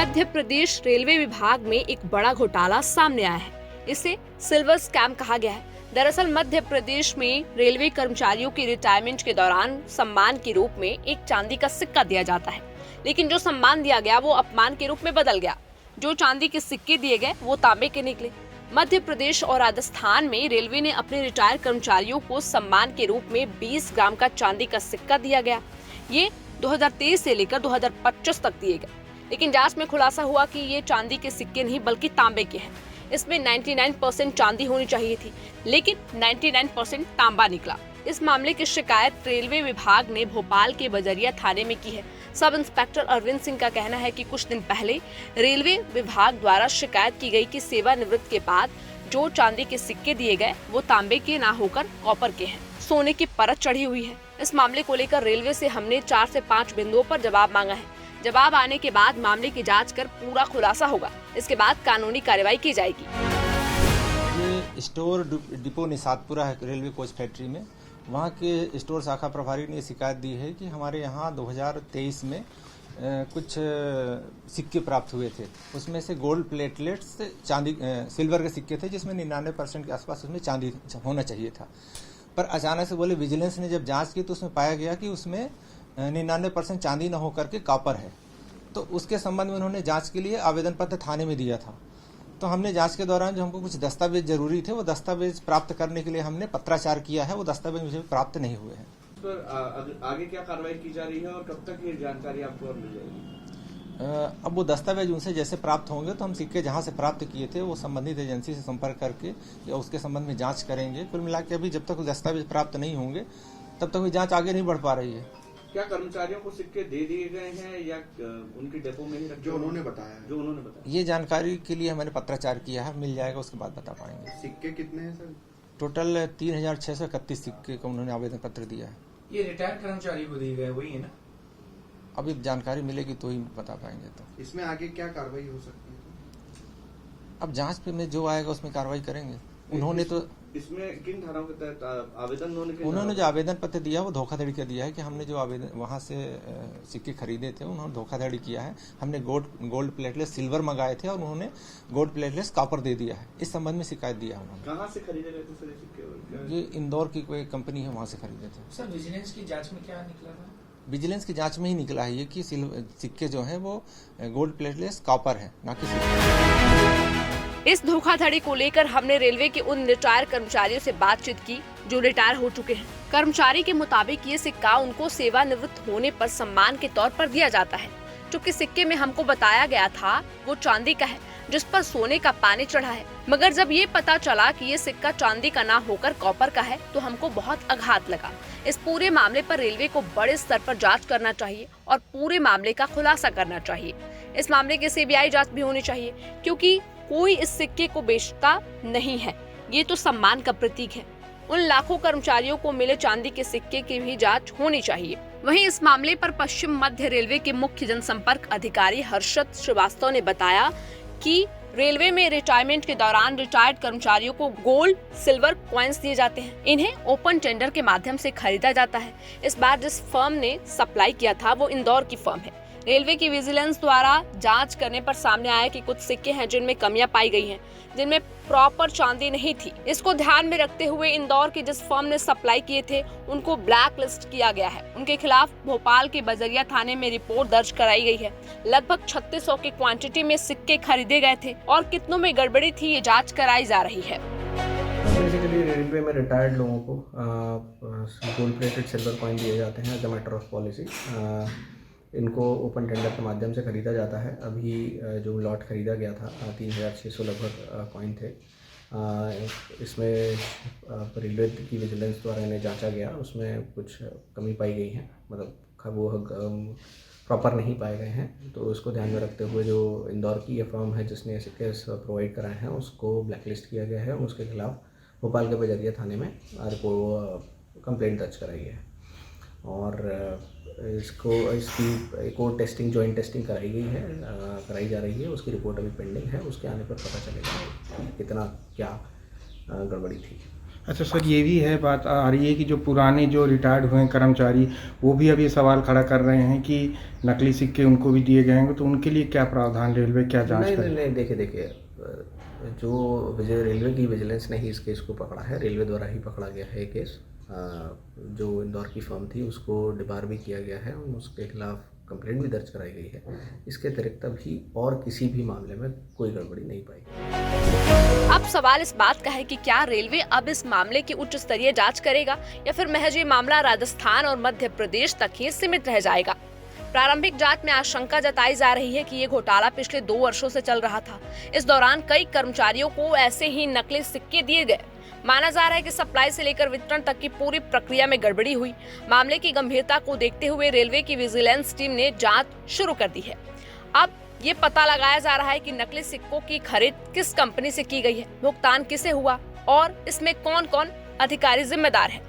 Madhya Pradesh railway विभाग में एक बड़ा घोटाला सामने आया है। इसे सिल्वर स्कैम कहा गया है। दरअसल मध्य प्रदेश में रेलवे कर्मचारियों के रिटायरमेंट के दौरान सम्मान के रूप में एक चांदी का सिक्का दिया जाता है, लेकिन जो सम्मान दिया गया वो अपमान के रूप में बदल गया। जो चांदी के सिक्के दिए गए वो तांबे के निकले। मध्य प्रदेश और राजस्थान में रेलवे ने अपने रिटायर कर्मचारियों को सम्मान के रूप में 20 ग्राम का चांदी का सिक्का दिया गया। ये 2023 से लेकर 2025 तक दिए गए, लेकिन जांच में खुलासा हुआ कि ये चांदी के सिक्के नहीं बल्कि तांबे के हैं। इसमें 99% चांदी होनी चाहिए थी, लेकिन 99% तांबा निकला। इस मामले की शिकायत रेलवे विभाग ने भोपाल के बजरिया थाने में की है। सब इंस्पेक्टर अरविंद सिंह का कहना है कि कुछ दिन पहले रेलवे विभाग द्वारा शिकायत की गई कि सेवानिवृत्त के बाद जो चांदी के सिक्के दिए गए वो तांबे के ना होकर कॉपर के हैं। सोने की परत चढ़ी हुई है। इस मामले को लेकर रेलवे से हमने 4 से 5 बिंदुओं पर जवाब मांगा है। जवाब आने के बाद मामले की जांच कर पूरा खुलासा होगा। इसके बाद कानूनी कार्रवाई की जाएगी। ये स्टोर डिपो निशातपुरा है रेलवे कोच फैक्ट्री में। वहाँ के स्टोर शाखा प्रभारी ने शिकायत दी है कि हमारे यहाँ 2023 में कुछ सिक्के प्राप्त हुए थे। उसमें से गोल्ड प्लेटलेट्स चांदी सिल्वर के सिक्के थे, जिसमें 99% के आसपास उसमें चांदी होना चाहिए था। पर अचानक से बोले विजिलेंस ने जब जांच की तो उसमें पाया गया कि उसमें 99% चांदी न होकर के कॉपर है। तो उसके संबंध में उन्होंने जांच के लिए आवेदन पत्र थाने में दिया था। तो हमने जांच के दौरान जो हमको कुछ दस्तावेज जरूरी थे वो दस्तावेज प्राप्त करने के लिए हमने पत्राचार किया है। वो दस्तावेज मुझे प्राप्त नहीं हुए हैं। पर आगे क्या कार्रवाई की जा रही है और कब तक ये जानकारी आपको और मिल जाएगी? अब वो दस्तावेज उनसे जैसे प्राप्त होंगे तो हम सिक्के जहां से प्राप्त किए थे वो संबंधित एजेंसी से संपर्क करके या उसके संबंध में जांच करेंगे। कुल मिला के अभी जब तक दस्तावेज प्राप्त नहीं होंगे तब तक जांच आगे नहीं बढ़ पा रही है। क्या कर्मचारियों को सिक्के दे दिए गए हैं या उनकी डेपो में ही रखे? जो उन्होंने बताया ये जानकारी के लिए मैंने पत्राचार किया है। मिल जाएगा, उसके बाद बता पाएंगे। सिक्के कितने हैं सर? टोटल 3631 सिक्के का उन्होंने आवेदन पत्र दिया है। ये रिटायर कर्मचारी को दिए गए वही है ना? अभी जानकारी मिलेगी तो ही बता पाएंगे। तो इसमें आगे क्या कार्रवाई हो सकती है? अब जांच पे में जो आएगा उसमें कार्रवाई करेंगे। उन्होंने तो इसमें किन धाराओं के तहत आवेदन उन्होंने जो आवेदन पत्र दिया वो धोखाधड़ी का दिया है कि हमने जो आवेदन वहां से सिक्के खरीदे थे उन्होंने धोखाधड़ी किया है। हमने गोल्ड प्लेटलेस सिल्वर मंगाए थे और उन्होंने गोल्ड प्लेटलेस कॉपर दे दिया है। इस संबंध में शिकायत दिया उन्होंने। कहाँ से खरीदे गए थे सर सिक्के? ये इंदौर की कोई कंपनी है, वहां से खरीदे थे। सर विजिलेंस की जांच में क्या निकला था? विजिलेंस की जांच में ही निकला है ये कि सिक्के जो हैं वो गोल्ड प्लेटलेस कॉपर है, ना कि सिल्वर। इस धोखाधड़ी को लेकर हमने रेलवे के उन रिटायर कर्मचारियों से बातचीत की जो रिटायर हो चुके हैं। कर्मचारी के मुताबिक ये सिक्का उनको सेवानिवृत्त होने पर सम्मान के तौर पर दिया जाता है। चूँकि सिक्के में हमको बताया गया था वो चांदी का है जिस पर सोने का पानी चढ़ा है, मगर जब ये पता चला कि ये सिक्का चांदी का ना होकर कॉपर का है तो हमको बहुत आघात लगा। इस पूरे मामले पर रेलवे को बड़े स्तर पर जांच करना चाहिए और पूरे मामले का खुलासा करना चाहिए। इस मामले की सीबीआई जांच भी होनी चाहिए, क्योंकि कोई इस सिक्के को बेचता नहीं है। ये तो सम्मान का प्रतीक है। उन लाखों कर्मचारियों को मिले चांदी के सिक्के की भी जांच होनी चाहिए। वहीं इस मामले पर पश्चिम मध्य रेलवे के मुख्य जनसंपर्क अधिकारी हर्षद श्रीवास्तव ने बताया कि रेलवे में रिटायरमेंट के दौरान रिटायर्ड कर्मचारियों को गोल्ड सिल्वर कॉइन्स दिए जाते हैं। इन्हें ओपन टेंडर के माध्यम से खरीदा जाता है। इस बार जिस फर्म ने सप्लाई किया था वो इंदौर की फर्म है। रेलवे की विजिलेंस द्वारा जांच करने पर सामने आया कि कुछ सिक्के हैं जिनमें कमियां पाई गई हैं, जिनमें प्रॉपर चांदी नहीं थी। इसको ध्यान में रखते हुए इंदौर की जिस फर्म ने सप्लाई किए थे उनको ब्लैक लिस्ट किया गया है। उनके खिलाफ भोपाल के बजरिया थाने में रिपोर्ट दर्ज कराई गई है। लगभग 3600 की क्वांटिटी में सिक्के खरीदे गए थे और कितनों में गड़बड़ी थी ये जाँच कराई जा रही है। बेसिकली रेलवे में रिटायर्ड लोगों को गोल्ड प्लेटेड सिल्वर कॉइन दिए जाते हैं as a matter of policy. इनको ओपन टेंडर के माध्यम से खरीदा जाता है। अभी जो लॉट खरीदा गया था 3600 लगभग कॉइन थे। इसमें रेलवे की विजिलेंस द्वारा इन्हें जांचा गया, उसमें कुछ कमी पाई गई है, मतलब वो प्रॉपर नहीं पाए गए हैं। तो उसको ध्यान में रखते हुए जो इंदौर की ये फर्म है जिसने सिक्के प्रोवाइड कराए हैं उसको ब्लैकलिस्ट किया गया है। उसके खिलाफ भोपाल के बजरिया थाने में कंप्लेंट दर्ज कराई है और इसकी एक और टेस्टिंग जॉइंट टेस्टिंग कराई जा रही है। उसकी रिपोर्ट अभी पेंडिंग है। उसके आने पर पता चलेगा कि कितना क्या गड़बड़ी थी। अच्छा सर, ये भी है बात आ रही है कि जो पुराने जो रिटायर्ड हुए हैं कर्मचारी, वो भी अब ये सवाल खड़ा कर रहे हैं कि नकली सिक्के उनको भी दिए गए हैं, तो उनके लिए क्या प्रावधान, रेलवे क्या जांच नहीं करे? नहीं नहीं, देखिए जो रेलवे की विजिलेंस ने ही इस केस को पकड़ा है, रेलवे द्वारा ही पकड़ा गया है ये केस। जो इंदौर की फर्म थी उसको डिबार भी किया गया है और उसके खिलाफ कंप्लेंट भी दर्ज कराई गई है। इसके अतिरिक्त अभी और किसी भी मामले में कोई गड़बड़ी नहीं पाई। अब सवाल इस बात का है कि क्या रेलवे अब इस मामले की उच्च स्तरीय जांच करेगा या फिर महज ये मामला राजस्थान और मध्य प्रदेश तक ही सीमित रह जाएगा। प्रारंभिक जांच में आशंका जताई जा रही है कि ये घोटाला पिछले 2 वर्षों से चल रहा था। इस दौरान कई कर्मचारियों को ऐसे ही नकली सिक्के दिए गए। माना जा रहा है कि सप्लाई से लेकर वितरण तक की पूरी प्रक्रिया में गड़बड़ी हुई। मामले की गंभीरता को देखते हुए रेलवे की विजिलेंस टीम ने जांच शुरू कर दी है। अब ये पता लगाया जा रहा है कि नकली सिक्कों की खरीद किस कंपनी से की गई है, भुगतान किसे हुआ और इसमें कौन कौन अधिकारी जिम्मेदार है।